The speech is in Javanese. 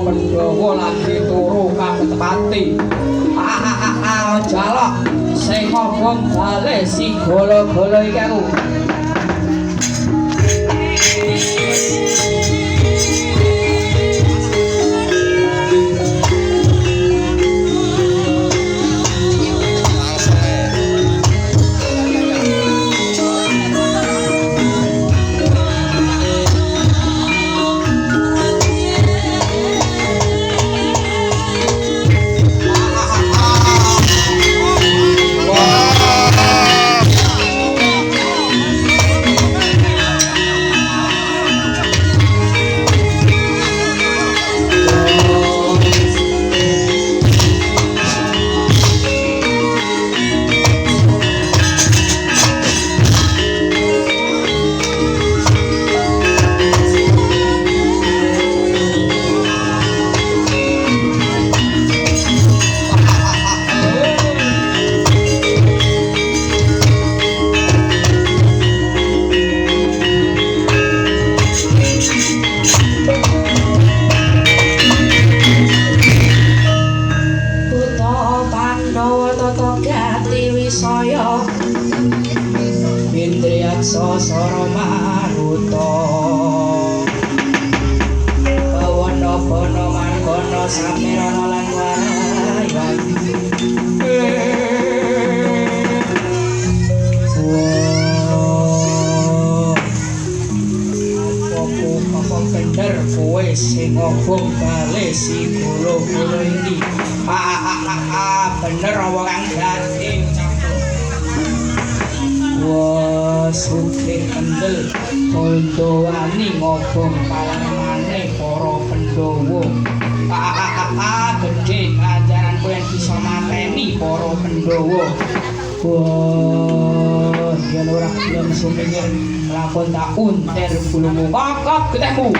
Pandhawa lan dituru kang tepati jalak sing ngobong bale si golo-golo iki aku Sosoro maruta bawana bono mangkono samirana lan warayan apa bener kowe sing ngobong bale si golo-golo iki bener apa kang dadi sugih kendel kondowani ngobong palemane para Pandhawa gedhe ajaran kowe bisa mateni para Pandhawa wah yen ora gelem sumingir lakon tak unter bulumu kokok getehmu